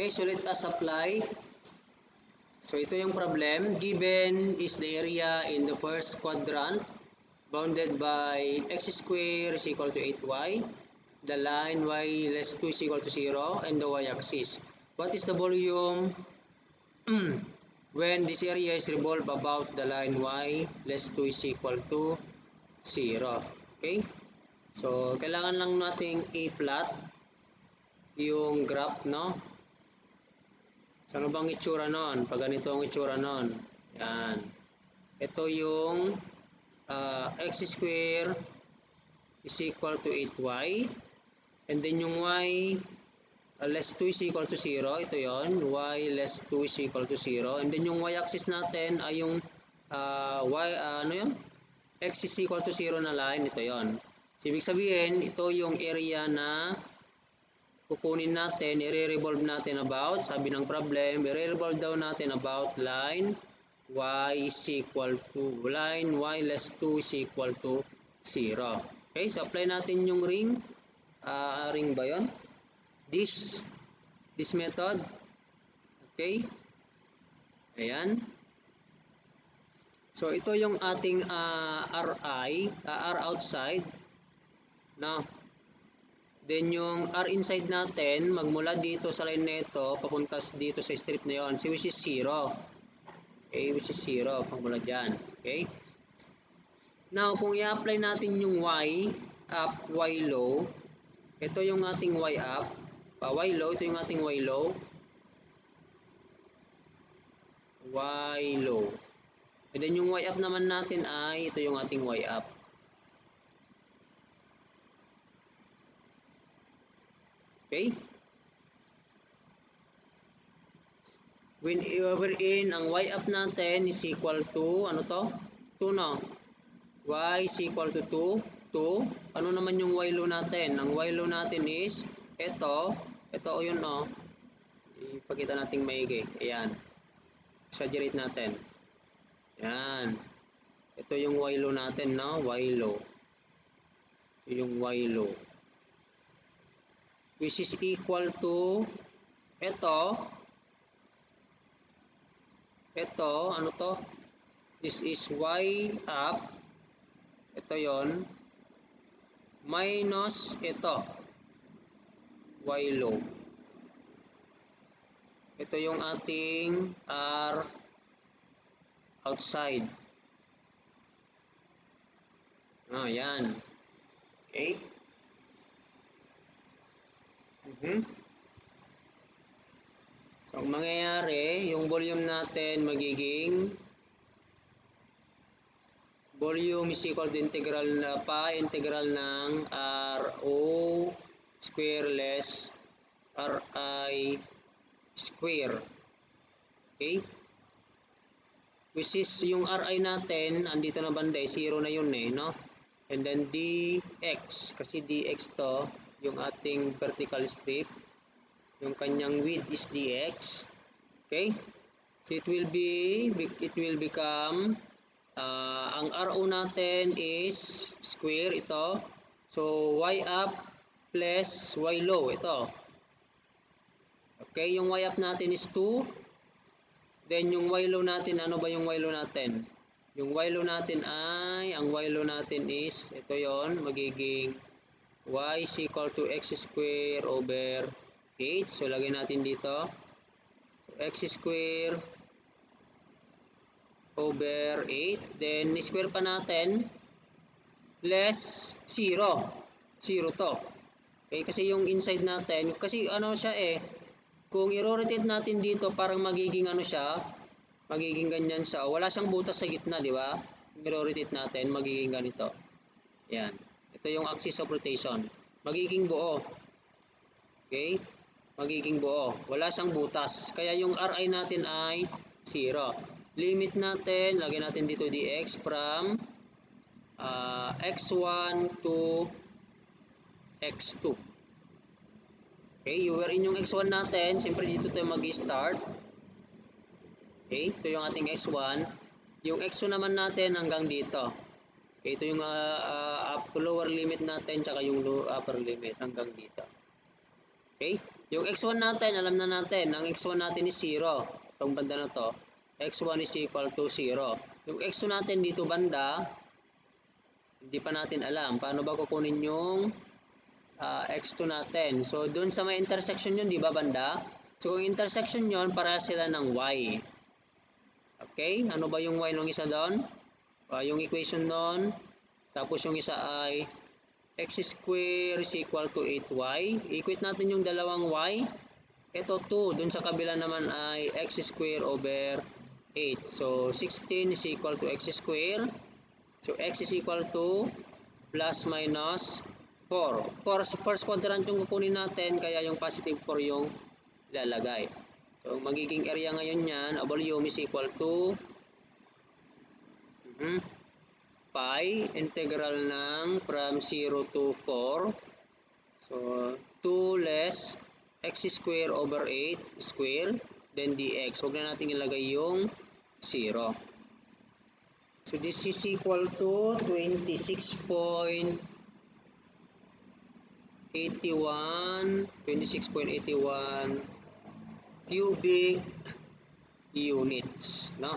Okay, so let us apply. So ito yung problem. Given is the area in the first quadrant bounded by x square is equal to 8y. The line y less 2 is equal to 0 and the y-axis. What is the volume when this area is revolved about the line y less 2 is equal to 0? Okay? So, kailangan lang nating i-plot yung graph, no? So, ano bang itsura nun? Pag ganito ang itsura nun. Yan. Ito yung x square is equal to 8y. And then yung y less 2 is equal to 0. Ito yon. Y less 2 is equal to 0. And then yung y-axis natin ay yung x is equal to 0 na line. Ito yon. So, ibig sabihin, ito yung area na kukunin natin, i-revolve natin about, sabi ng problem, i-revolve daw natin about line y is equal to, line y less 2 is equal to 0. Okay, so apply natin yung ring. Ring ba yun? This method. Okay. Ayan. So, ito yung ating R outside. Now, then yung R inside natin, magmula dito sa line nito, papunta dito sa strip na yun, which is 0. Okay, which is 0, pagmula dyan. Okay. Now, kung i-apply natin yung Y up, Y low, ito yung ating Y up, Y low, ito yung ating Y low. Y low. And then yung Y up naman natin ay, ito yung ating Y up. Okay? Wherein ang y up natin is equal to, ano to? 2 no? Y is equal to 2. 2. Ano naman yung y low natin? Ang y low natin is, ito o yun o. Ipakita natin maigi. Ayan. Exaggerate natin. Ayan. Ito yung y low natin, no? Y low. Ito yung y low. Which is equal to ito, ano to? This is y up. Ito yon minus ito, y low. Ito yung ating R outside. Yan. Okay. So, ang mangyayari, yung volume natin magiging volume is equal to integral na integral ng RO square less RI square. Okay? Which is yung RI natin, andito na banda, 0 na yun no? And then dx, kasi dx to, yung ating vertical strip. Yung kanyang width is dx. Okay? So it will become ang RO natin is square ito. So y up plus y low ito. Okay, yung y up natin is 2. Then yung y low natin, ano ba yung y low natin? Yung y low natin ay, ang y low natin is, ito yon, magiging y is equal to x square over 8. So, lagay natin dito. So, x square over 8. Then, square pa natin plus 0. 0 to. Okay, kasi yung inside natin, kasi ano siya kung i-rotate natin dito, parang magiging ano siya, magiging ganyan siya. Wala siyang butas sa gitna, di ba? I-rotate natin, magiging ganito. Yan. Ito yung axis of rotation. Magiging buo. Okay? Magiging buo. Wala siyang butas. Kaya yung RI natin ay 0. Limit natin, lagyan natin dito dx from x1 to x2. Okay, wherein yung x1 natin, siyempre dito tayo mag-start. Okay, ito yung ating x1. Yung x2 naman natin hanggang dito. Okay, ito yung lower limit natin, tsaka yung upper limit hanggang dito. Okay? Yung x1 natin, alam na natin, ang x1 natin is 0. Itong banda na to, x1 is equal to 0. Yung x2 natin dito banda, hindi pa natin alam. Paano ba kukunin yung x2 natin? So, dun sa may intersection yun, di ba banda? So, kung intersection yun, para sila ng y. Okay? Ano ba yung y ng isa doon? Yung equation doon. Tapos yung isa ay x square is equal to 8y. Equate natin yung dalawang y. Ito 2. Dun sa kabila naman ay x square over 8. So, 16 is equal to x square. So, x is equal to plus minus 4. Of course, first quadrant yung kukunin natin, kaya yung positive 4 yung ilalagay. So, magiging area ngayon yan, a volume is equal to pi integral ng from 0 to 4. So, 2 less x square over 8 square, then dx. Huwag na natin ilagay yung 0. So, this is equal to 26.81 cubic units, no?